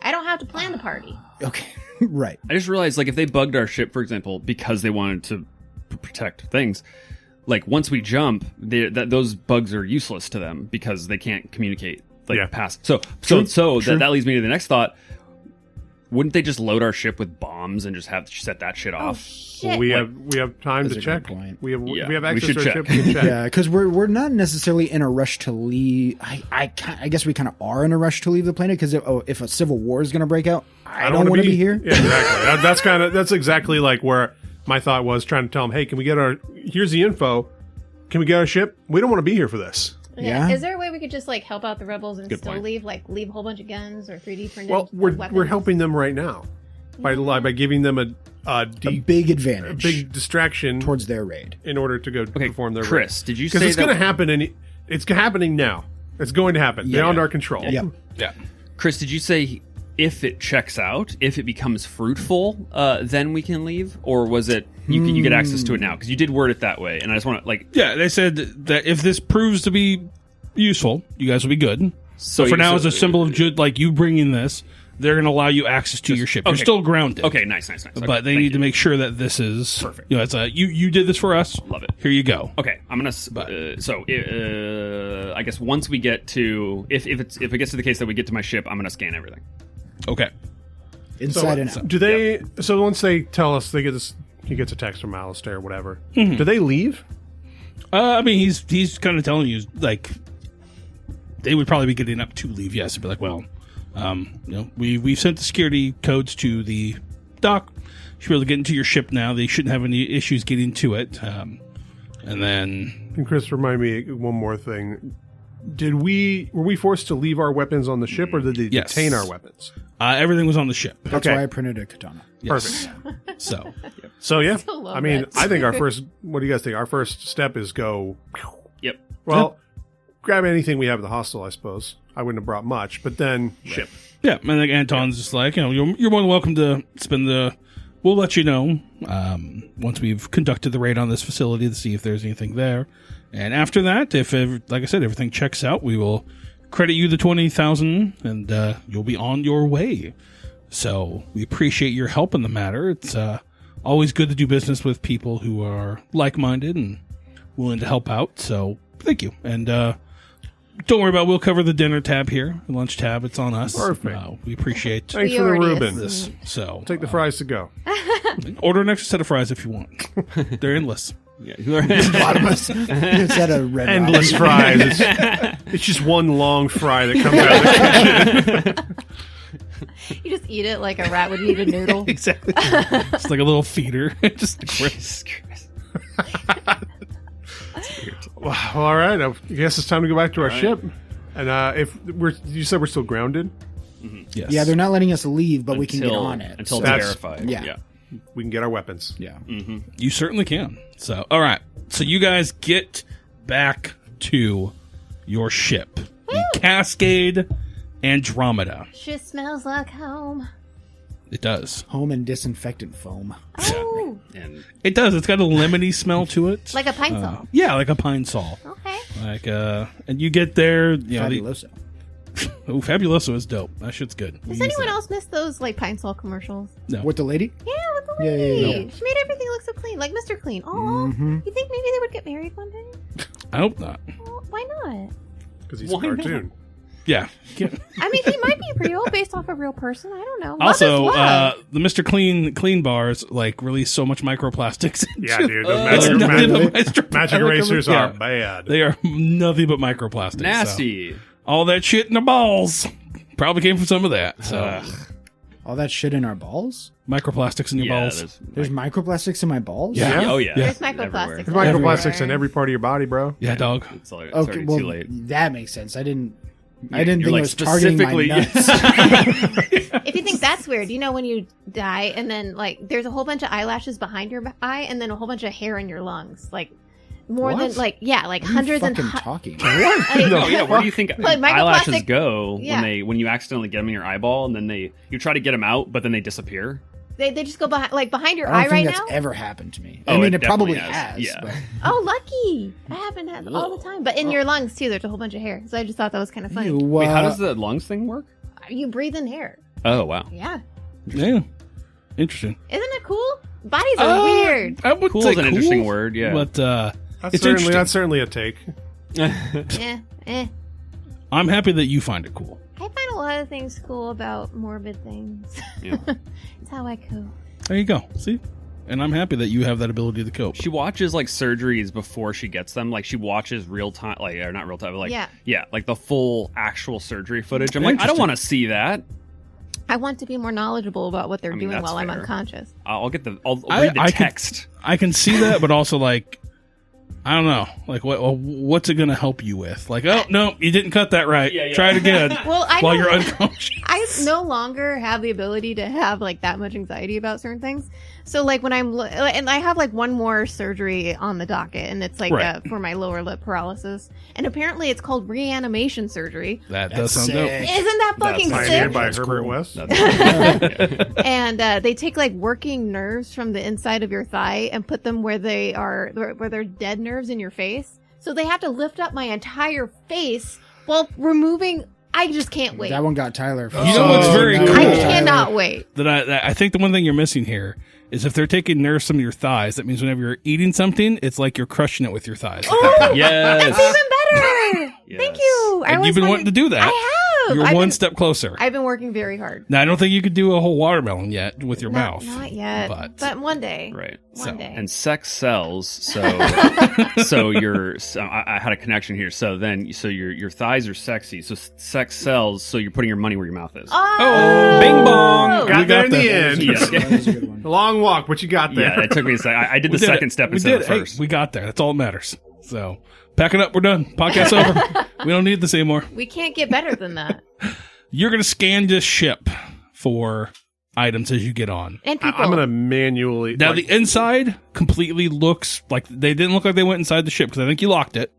I don't have to plan the party. Okay, right. I just realized, like, if they bugged our ship, for example, because they wanted to protect things, like, once we jump, those bugs are useless to them because they can't communicate, like, past. So that leads me to the next thought. Wouldn't they just load our ship with bombs and just have to set that shit off? Shit. well, we have time to check. We have access to our ship to check. Yeah, because we're not necessarily in a rush to leave. I guess we kind of are in a rush to leave the planet because if a civil war is going to break out, I don't want to be here. Yeah, exactly. That's exactly like where my thought was, trying to tell them, hey, can we get here's the info. Can we get our ship? We don't want to be here for this. Yeah. Is there a way we could just like help out the rebels and Good still point. leave a whole bunch of guns or 3D printed? Well, weapons? we're helping them right now by giving them a Big advantage, big distraction towards their raid. in order to go perform their Chris, did you say because it's that- going to happen it's happening now. It's going to happen beyond our control. Yep. Yeah. Chris, did you say if it checks out, if it becomes fruitful, then we can leave? Or was it you get access to it now? Because you did word it that way, and I just want to, like... Yeah, they said that if this proves to be useful, you guys will be good. So for now, as a symbol of Jude, like you bringing this, they're going to allow you access to your ship. You're okay. still grounded. Okay, nice. Okay, But they need to make sure that this is Perfect. You know, it's you did this for us. Love it. Here you go. Okay, I'm gonna. I guess once we get to, if it gets to the case that we get to my ship, I'm gonna scan everything. Okay. Inside and out. Do they? So once they tell us they get this, he gets a text from Alistair or whatever. Do they leave? I mean, he's kind of telling you like they would probably be getting up to leave. Yes, and be like, well, we've sent the security codes to the dock. You should be able to get into your ship now. They shouldn't have any issues getting to it. And then, And Chris, remind me one more thing. Were we forced to leave our weapons on the ship, or did they Yes. detain our weapons? everything was on the ship. That's why I printed a katana. Yes. Perfect. So Yeah. Still love I mean, that. I think our first. What do you guys think? Our first step is go. Yep. Well, grab anything we have at the hostel. I suppose I wouldn't have brought much, but then ship. yeah, and like Anton's just like, you're more than welcome to spend the. We'll let you know once we've conducted the raid on this facility to see if there's anything there. And after that, if like I said, everything checks out, we will credit you the 20,000, and you'll be on your way. So we appreciate your help in the matter. It's always good to do business with people who are like-minded and willing to help out. So thank you. And don't worry about it. We'll cover the dinner tab here, the lunch tab. It's on us. Perfect. We appreciate Thanks for the Priorities. Reuben. this. So Take the fries to go. order an extra set of fries if you want. They're endless. Yeah. Bottomless. Instead of red Endless fries. It's just one long fry that comes out of the kitchen. You just eat it like a rat would eat a noodle. Exactly. It's like a little feeder. Just Well, all right. I guess it's time to go back to our ship. And you said we're still grounded, yes. Yeah, they're not letting us leave, but we can get on it. Until So- it's That's- verified. yeah. we can get our weapons. Yeah. You certainly can. So, all right. So you guys get back to your ship, the Cascade Andromeda. Shit smells like home. It does. Home and disinfectant foam. Oh, And It does. It's got a lemony smell to it. like a pine saw. Yeah, like a pine sol. Okay. Like and you get there. You know, Fabuloso. oh, Fabuloso is dope. That shit's good. Does anyone else miss those like pine saw commercials? No. With the lady? Yeah, with the Yeah, lady. yeah, yeah. She made everything look so clean, like Mr. Clean. Oh, you think maybe they would get married one day? I hope not. Well, why not? Because he's Why a not? cartoon. Yeah. I mean, he might be real based off a real person. I don't know. Love Also, is love. the Mr. Clean bars like release so much microplastics. Yeah, dude. It's Those nothing magic, but magic erasers Yeah. are bad. They are nothing but microplastics. nasty. So. All that shit in the balls probably came from some of that. So All that shit in our balls? microplastics in your Yeah, balls. There's microplastics in my balls? Yeah. Oh yeah. There's Everywhere. microplastics. There's microplastics in everywhere. every part of your body, bro. Yeah, dog. It's already Okay, well, too late. that makes sense. I didn't You're think like it was targeting my specifically- nuts. If you think that's weird, you know when you die and then like there's a whole bunch of eyelashes behind your eye and then a whole bunch of hair in your lungs. Like more What? than like hundreds and fucking talking. No, yeah. Where do you think Like eyelashes microplastic- go Yeah. when you accidentally get them in your eyeball, and then you try to get them out, but then they disappear? They just go behind your I eye don't right think that's now. ever happened to me. Oh, I mean, it it probably definitely has. has. Yeah. But Oh, lucky! I happen to have all the time, but in your lungs too. There's a whole bunch of hair, so I just thought that was kind of funny. Wait, how does the lungs thing work? You breathe in air. Oh, wow. Yeah, Yeah. Interesting. isn't it cool? Bodies are weird. I would Cool say is an interesting word, yeah. But it's That's certainly a take. eh. I'm happy that you find it cool. I find a lot of things cool about morbid things. Yeah. It's how I cope. There you go. See? And I'm happy that you have that ability to cope. She watches like surgeries before she gets them. Like she watches real time, like or not real time, but like Yeah. like the full actual surgery footage. I'm like, I don't Interesting. want to see that. I want to be more knowledgeable about what they're I mean, doing that's while I'm fair. unconscious. I'll read the I can- text. I can see that, but also like, I don't know. Like, what's it going to help you with? Like, oh no, you didn't cut that right. Yeah. Try it again. Well, I while know- you're unconscious. I no longer have the ability to have like that much anxiety about certain things. So like when and I have like one more surgery on the docket, and it's like Right. for my lower lip paralysis, and apparently it's called reanimation surgery. That That's does sound dope. sick. Isn't that fucking Pioneered sick? by That's Herbert cool. West. And they take like working nerves from the inside of your thigh and put them where they're dead nerves in your face. So they have to lift up my entire face while removing. I just can't wait. that one got Tyler. You know what's very that cool? one I got Tyler. cannot wait. That I think the one thing you're missing here is if they're taking nerves from your thighs, that means whenever you're eating something, it's like you're crushing it with your thighs. Oh, Yes. that's even better. Yes. Thank you. And you've been wanting to do that. I have. You're I've one been, step closer. I've been working very hard. Now, I don't think you could do a whole watermelon yet with your mouth. Not yet. But- one day. Right. One day. And sex sells, so I had a connection here. So your thighs are sexy. So sex sells. So you're putting your money where your mouth is. Oh, Bing bong. Got We there got in the that. end. Yeah. That was a good one. Long walk, but you got there. Yeah, it took me a second. I did the We did second it. step We instead did of the it. first. Hey, we got there. That's all that matters. So, pack it up. We're done. Podcast's over. We don't need this anymore. we can't get better than that. You're going to scan this ship for items as you get on. And people. I'm gonna manually. Now, like, the inside completely looks like they didn't look like they went inside the ship because I think you locked it,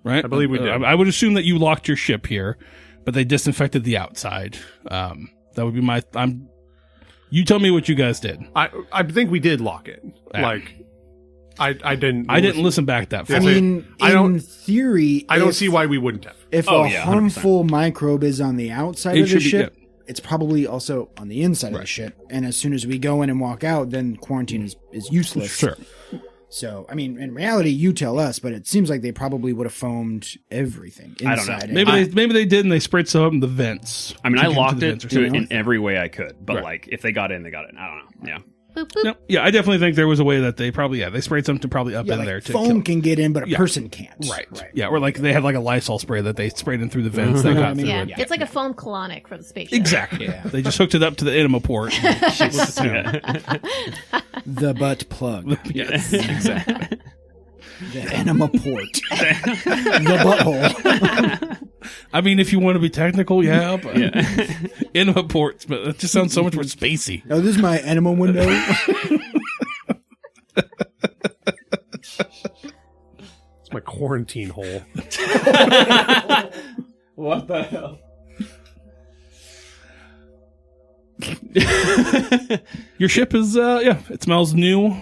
right? I believe we did. I would assume that you locked your ship here, but they disinfected the outside. That would be my. You tell me what you guys did. I think we did lock it. Yeah. Like, I didn't. I didn't listen back that far. I mean, I don't- in theory, I don't if- see why we wouldn't have. If Oh, a yeah, 100%. harmful microbe is on the outside It of the should be- ship, it's probably also on the inside of the Right. ship. And as soon as we go in and walk out, then quarantine is useless. Sure. So, I mean, in reality, you tell us, but it seems like they probably would have foamed everything inside. I don't know. and Maybe they did, and they sprayed some up in the vents. I mean, to I get locked into the it vents or to something. in every way I could, but Right. like if they got in, they got in. I don't know. Yeah. Boop, boop. No, yeah, I definitely think there was a way that they probably they sprayed something probably up Yeah, in like there to foam kill. can get in, but a Yeah. person can't. Right. Yeah, or like they had like a Lysol spray that they sprayed in through the vents that got I mean, through Yeah, it. it's like a foam colonic for the spaceship. Exactly. Yeah. They just hooked it up to the enema port. The butt plug. Yes, exactly. The enema port. The butthole. I mean, if you want to be technical, yeah, but Yeah. enema ports, but that just sounds so much more spacey. Oh, this is my enema window. It's my quarantine hole. What the hell? Your ship is, it smells new.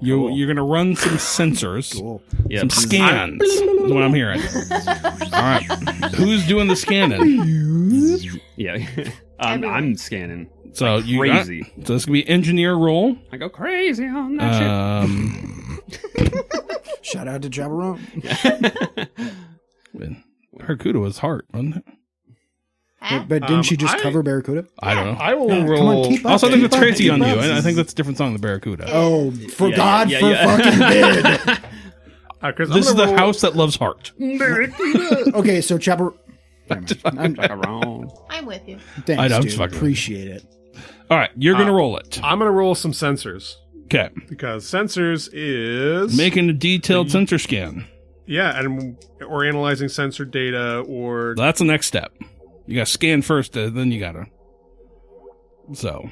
You're gonna run some sensors, Cool. Yeah, some scans. Is what I'm hearing. All right, who's doing the scanning? Yeah. Everyone. I'm scanning. So Like you crazy. so this could be engineer roll. I go crazy on that Shout out to Jabberone. Barracuda was heart, wasn't it? Huh? But didn't she just I- cover Barracuda? I don't know. I will Come roll. on, keep up. Also, I think keep that's up, crazy keep on you. up. I think that's a different song than Barracuda. Oh, for Yeah, God, yeah, for yeah. fucking bid. 'Cause I'm This is gonna the roll- house that loves heart. Okay, so Chopper. Never mind. shit. Wrong. I'm with you. Thanks, I know, I'm dude. just fucking with Appreciate it. All right, you're gonna roll it. I'm gonna roll some sensors Okay, because sensors is making a detailed sensor scan. or analyzing sensor data or That's the next step. You got to scan first, then you gotta. So,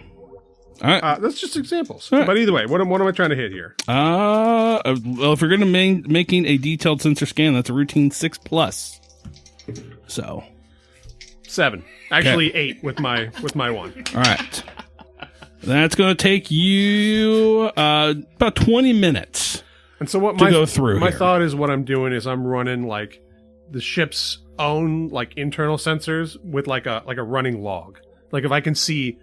All right. That's just examples. All right. But either way, what am I trying to hit here? Well, if you're going to making a detailed sensor scan, that's a routine 6+. So 7. Actually, 8 with my one. all right. That's going to take you about 20 minutes. And so what to go through my here. thought is what I'm doing is I'm running like the ship's own like internal sensors with like a running log. Like if I can see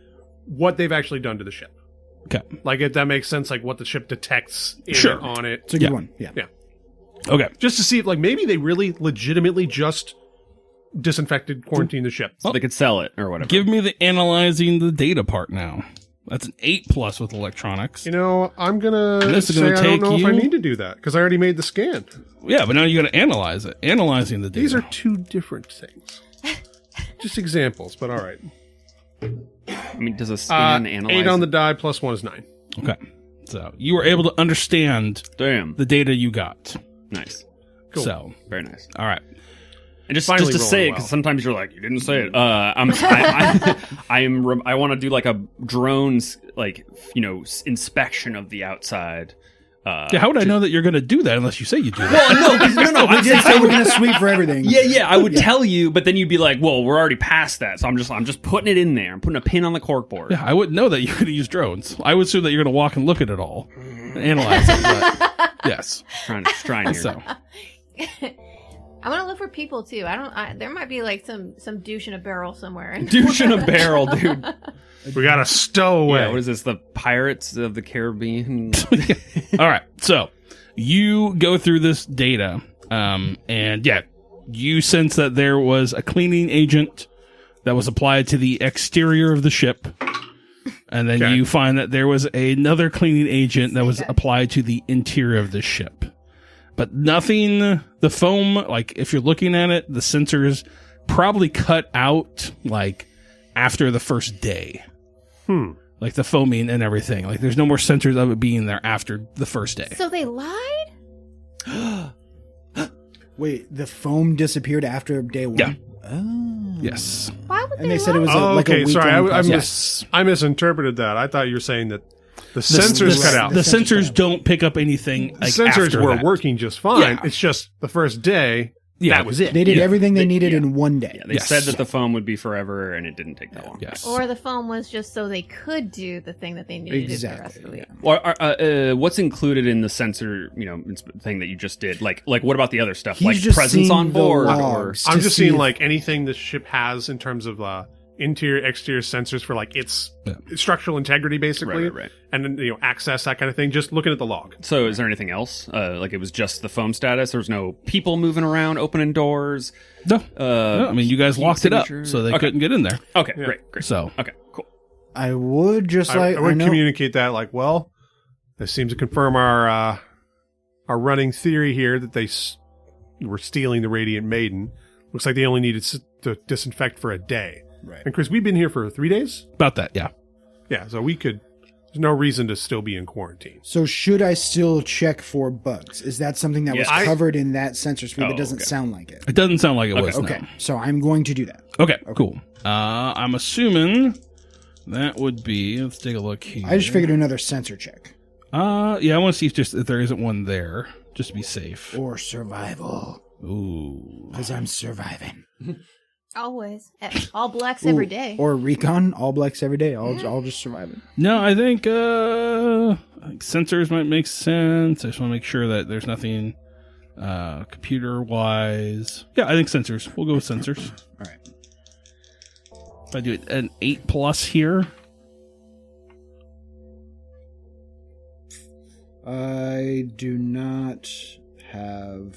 what they've actually done to the ship. Okay. Like if that makes sense, like what the ship detects in Sure. it, on it. It's a good one. Yeah. Okay. Just to see if like maybe they really legitimately just disinfected, quarantined the ship. So they could sell it or whatever. Give me the analyzing the data part now. That's an 8+ with electronics. You know, I'm gonna This is say gonna I don't take know if I you- need to do that because I already made the scan. Yeah, but now you got to analyze it. Analyzing the data. These are two different things. Just examples, but all right. I mean, does a scan analyze? 8 on the die plus 1 is 9. Okay. So you were able to understand Damn. the data you got. Nice. Cool. So, Very nice. all right. And just Finally to say rolling it, because well. sometimes you're like, you didn't say it. I want to do like a drone's inspection of the outside. Yeah, how would I know that you're going to do that unless you say you do that? Well, no. We did say we're going to sweep for everything. Yeah. I would tell you, but then you'd be like, well, we're already past that. So I'm just putting it in there. I'm putting a pin on the corkboard. Yeah, I wouldn't know that you're going to use drones. I would assume that you're going to walk and look at it all, and analyze it. But yes. Trying here. So I want to look for people too. There might be like some douche in a barrel somewhere. Douche in a barrel, dude. We got a stowaway. Yeah, what is this? The Pirates of the Caribbean? all right. So you go through this data, and yeah, you sense that there was a cleaning agent that was applied to the exterior of the ship. And then Okay. you find that there was another cleaning agent that was applied to the interior of the ship. But nothing, the foam, like if you're looking at it, the sensors probably cut out like after the first day. Like the foaming and everything. Like there's no more sensors of it being there after the first day. So they lied? Wait, the foam disappeared after day 1? Yeah. Oh. Yes. Why would And they said it was Oh, like a okay. week Sorry, long I process. misinterpreted that. I thought you were saying that the sensors cut out. The The sensors sensors cut out. don't pick up anything. The Like, sensors after were that. working just fine. Yeah. It's just the first day, Yeah. that was it. They did Yeah. everything they needed in one day. Yeah, they Yes. said that the foam would be forever, and it didn't take that long. Yes. Or the foam was just so they could do the thing that they needed to do for the rest of the week. Or what's included in the sensor, thing that you just did? Like what about the other stuff? He's Like just presence seen on the board, or logs. I'm to just see seeing if- like anything the ship has in terms of interior, exterior sensors for like its structural integrity, basically, Right. and then access, that kind of thing. Just looking at the log. So is there anything else? Like it was just the foam status. There was no people moving around, opening doors. No. No, I mean, you guys key locked it up, signature. so they Okay. couldn't get in there. Okay, Yeah. great. So Okay, cool. I would just I would know. communicate that like, well, this seems to confirm our running theory here that they were stealing the Radiant Maiden. Looks like they only needed to disinfect for a day. Right. And Chris, we've been here for 3 days. about that, yeah. Yeah, so we could. There's no reason to still be in quarantine. So should I still check for bugs? Is that something that was Yeah. covered in that sensor suite? Oh, That doesn't okay. sound like it. It doesn't sound like it Okay. was. Okay, No. so I'm going to do that. Okay, cool. I'm assuming that would be. Let's take a look here. I just figured another sensor check Yeah, I want to see if there isn't one there, just to be safe. or survival Ooh. because I'm surviving. Always. All Blex every Ooh, day. Or recon, all Blex every day. I'll just survive it. No, I think sensors might make sense. I just want to make sure that there's nothing computer wise. Yeah, I think sensors. We'll go with sensors. All right. If I do an 8+ here. I do not have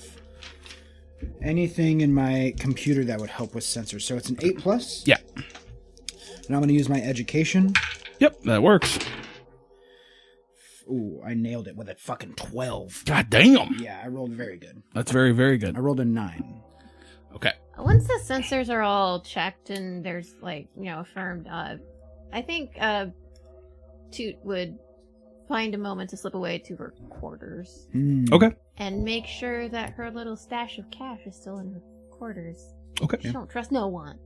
anything in my computer that would help with sensors. So it's an 8+. Yeah. And I'm going to use my education. Yep, that works. Ooh, I nailed it with a fucking 12. God damn. Yeah, I rolled very good. That's very, very good. I rolled a 9. Okay. Once the sensors are all checked and there's affirmed, I think Toot would find a moment to slip away to her quarters Hmm. Okay. and make sure that her little stash of cash is still in her quarters. Okay. Just don't trust no one.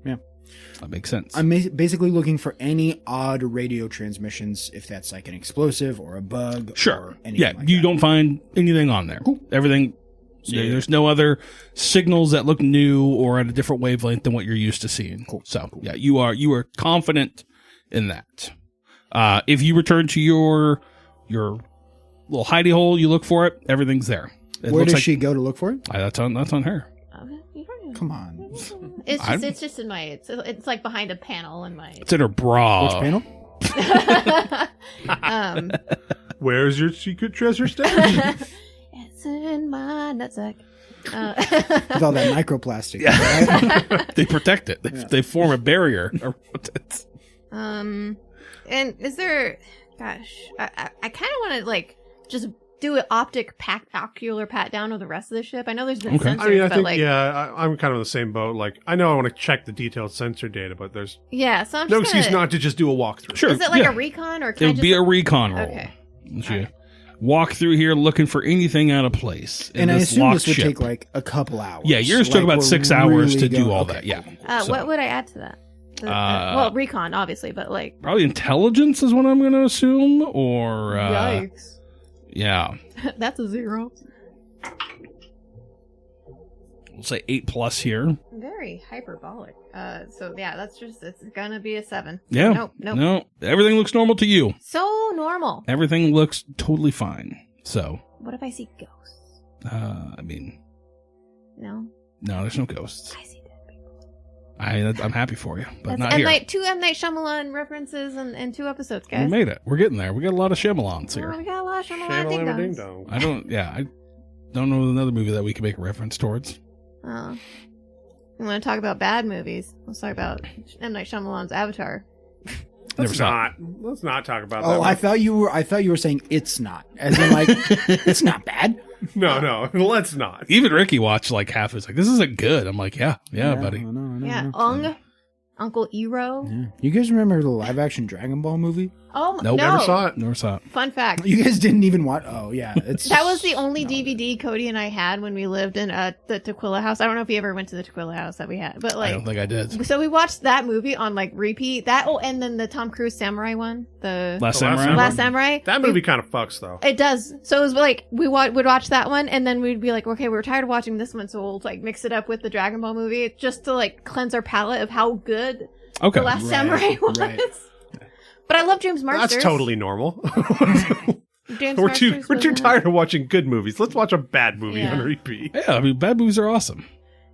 That makes sense. I'm basically looking for any odd radio transmissions, if that's like an explosive or a bug. Sure. Or anything Yeah, like you that. don't find anything on there. Cool. Everything. There's no other signals that look new or at a different wavelength than what you're used to seeing. Cool. So yeah, you are confident in that. If you return to your little hidey hole, you look for it. Everything's there. Where does she go to look for it? That's on her. Come on. It's just in my. It's like behind a panel in my. It's in her bra. Which panel? Where's your secret treasure stash? It's in my nutsack. With all that microplastic. Right? They protect it. They form a barrier. And is there? Gosh, I kind of want to like just do an ocular pat down of the rest of the ship. I know there's been sensors, I mean, I but think, like, I'm kind of in the same boat. Like, I know I want to check the detailed sensor data, but there's yeah. So I'm no just excuse gonna, not to just do a walkthrough. Sure. Is it like yeah. a recon or It can I would just be a recon roll. Okay. You walk through here looking for anything out of place. in And I this assume locked this would ship. take like a couple hours. Yeah, yours took Like, about we're 6 hours really to do going- all okay. that. Yeah. So, What would I add to that? Well, recon, obviously, but like probably intelligence is what I'm going to assume, or yikes, yeah, that's a 0. we'll say 8+ here. Very hyperbolic. So yeah, that's just it's gonna be a 7. Yeah. Nope. No, everything looks normal to you. So normal. Everything looks totally fine. So, What if I see ghosts? I mean, No, no, there's no ghosts. I see dead people. I'm happy for you, but That's not here. two M Night Shyamalan references in 2 episodes, We guys. made it. We're getting there. We got a lot of Shyamalans Oh, here. we got a lot of Shyamalan Shyamalan ding ding dongs. dong. I don't know another movie that we can make a reference towards. Oh. You want to talk about bad movies? Let's talk about M Night Shyamalan's Avatar. Never Let's saw it. not. Let's not talk about Oh, that. I thought you were saying it's not. As in like it's not bad. No, let's not. Even Ricky watched like half. It's like, this isn't good. I'm like, yeah, buddy. I know, Yeah, I know. Ung, Uncle Iroh. Yeah. You guys remember the live action Dragon Ball movie? Oh, Nope. no. Never saw it. Never saw it. Fun fact. You guys didn't even watch. Oh yeah, it's That was the only DVD Cody and I had when we lived in the Tequila house. I don't know if you ever went to the Tequila house that we had, but I like, don't think I did. so we watched that movie on like repeat. That and then the Tom Cruise Samurai one, the Last The Last Samurai. Last Samurai. That movie kind of fucks though. It does. So it was like we would watch that one, and then we'd be like, okay, we're tired of watching this one, so we'll like mix it up with the Dragon Ball movie just to like cleanse our palate of how good Okay. the Last Samurai was. right. But I love James Marsters. That's totally normal. James we're too Marsters was in it. tired of watching good movies. Let's watch a bad movie Yeah. on repeat. Yeah, I mean, bad movies are awesome.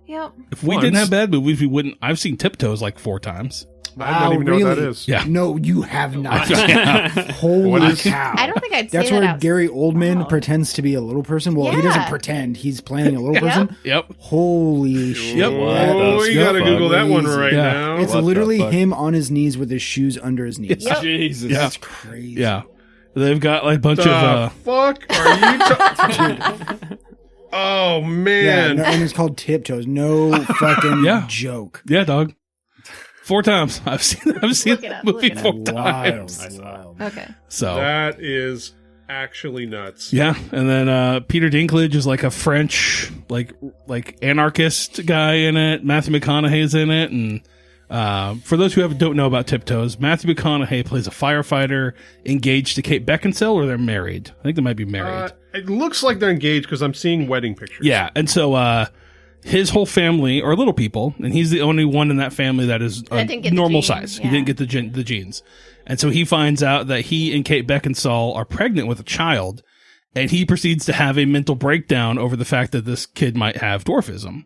Yep. If we Once. didn't have bad movies, we wouldn't. I've seen Tiptoes like 4 times. I don't even know what that really? is. Yeah. No, you have not. Yeah. Holy What is- cow! I don't think I'd say That's that where out. Gary Oldman Wow. pretends to be a little person. Well, he doesn't Yeah. pretend. He's playing a little Yep. person. Yep. Holy shit! Yep. Oh, you gotta Google that one right Yeah. now. It's What the literally fuck? him on his knees with his shoes under his knees. Yep. Jesus. Yeah. That's crazy. Yeah. They've got like a bunch The of. fuck are you talking? Oh Yeah, man. no, and it's called Tiptoes. No fucking Yeah. joke. Yeah, dog. 4 times. I've seen Look it that up, movie look it 4 Wild, times. wild. Okay. So That is actually nuts. yeah, and then Peter Dinklage is like a French like anarchist guy in it. Matthew McConaughey's in it, and for those who don't know about Tiptoes, Matthew McConaughey plays a firefighter engaged to Kate Beckinsale, or they're married. I think they might be married. It looks like they're engaged because I'm seeing wedding pictures. Yeah, and so his whole family are little people, and he's the only one in that family that is That didn't get the normal gene, size. yeah. He didn't get the genes. And so he finds out that he and Kate Beckinsale are pregnant with a child, and he proceeds to have a mental breakdown over the fact that this kid might have dwarfism.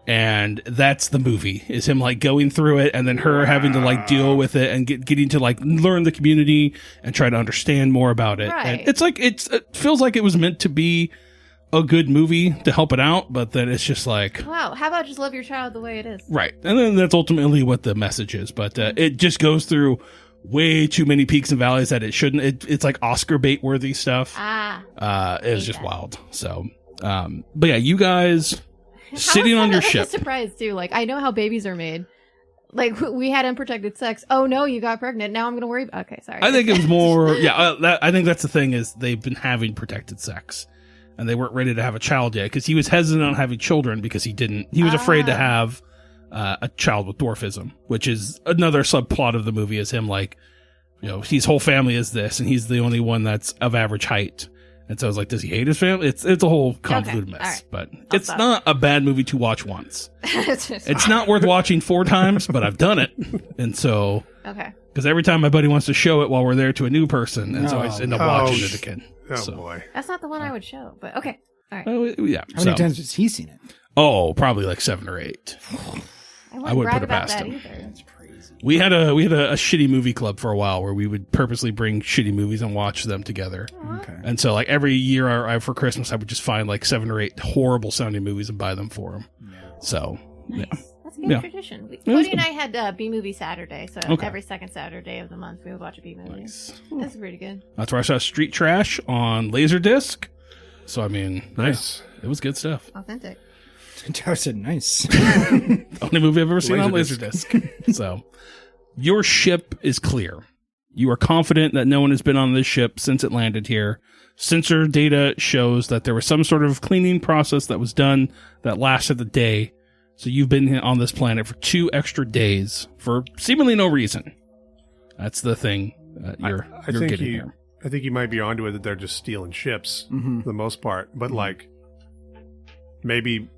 And that's the movie, is him like going through it and then her having to like deal with it and getting to like learn the community and try to understand more about it. Right. And it's like, it feels like it was meant to be a good movie to help it out, but then it's just like, Wow. How about just love your child the way it is? right. And then that's ultimately what the message is. But it just goes through way too many peaks and valleys that it shouldn't. It's like Oscar bait worthy stuff. It was just that. wild. So, but yeah, you guys sitting on your ship. I'm surprised too. Like I know how babies are made. Like we had unprotected sex. Oh no, you got pregnant. Now I'm gonna worry. Okay, sorry. I think it was more, yeah, I think that's the thing is they've been having protected sex and they weren't ready to have a child yet because he was hesitant on having children because he was afraid to have a child with dwarfism, which is another subplot of the movie, is him like, his whole family is this, and he's the only one that's of average height. And so I was like, does he hate his family? It's a whole convoluted mess, right. but it's not a bad movie to watch once. It's not worth watching 4 times, but I've done it. And so, because every time my buddy wants to show it while we're there to a new person, and so I just end up watching it again. Oh boy. That's not the one I would show, but okay. All right. Yeah. How many times has he seen it? Oh, probably like 7 or 8. I wouldn't put it past him. either. That's crazy. We had a shitty movie club for a while where we would purposely bring shitty movies and watch them together. Okay. And so like every year for Christmas, I would just find like 7 or 8 horrible sounding movies and buy them for him. Yeah. So, nice. yeah. That's a good tradition. Cody and I had B-movie Saturday, so every second Saturday of the month we would watch a B-movie. Nice. That's pretty good. That's where I saw Street Trash on Laserdisc. So, I mean, nice. Yeah, it was good stuff. Authentic. I said nice. Only movie I've ever seen on Laserdisc. So, your ship is clear. You are confident that no one has been on this ship since it landed here. Sensor data shows that there was some sort of cleaning process that was done that lasted a day. So you've been on this planet for 2 extra days for seemingly no reason. That's the thing you're getting here. I think you might be onto it that they're just stealing ships for the most part. But like, maybe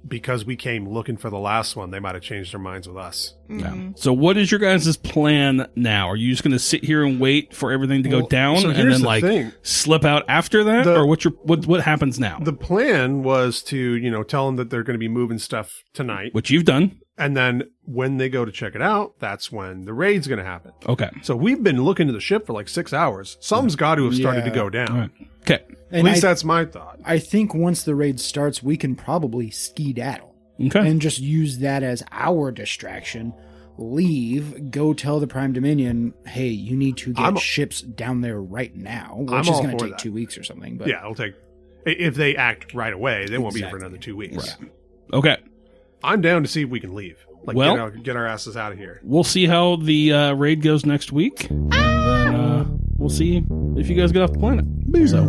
because we came looking for the last one, they might have changed their minds with us. Yeah. So what is your guys' plan now? Are you just going to sit here and wait for everything to go down and then like slip out after that? Or what happens now? The plan was to, tell them that they're going to be moving stuff tonight. Which you've done. And then when they go to check it out, that's when the raid's going to happen. Okay. So we've been looking at the ship for like 6 hours. Something's got to have started to go down. All right. Okay. At least that's my thought. I think once the raid starts, we can probably skedaddle. Okay. And just use that as our distraction. Leave, go tell the Prime Dominion, hey, you need to get ships down there right now, which is going to take 2 weeks or something. But yeah, it'll take. If they act right away, they won't be here for another 2 weeks. Right. Okay. I'm down to see if we can leave. Like, get our asses out of here. We'll see how the raid goes next week. And then we'll see if you guys get off the planet. So.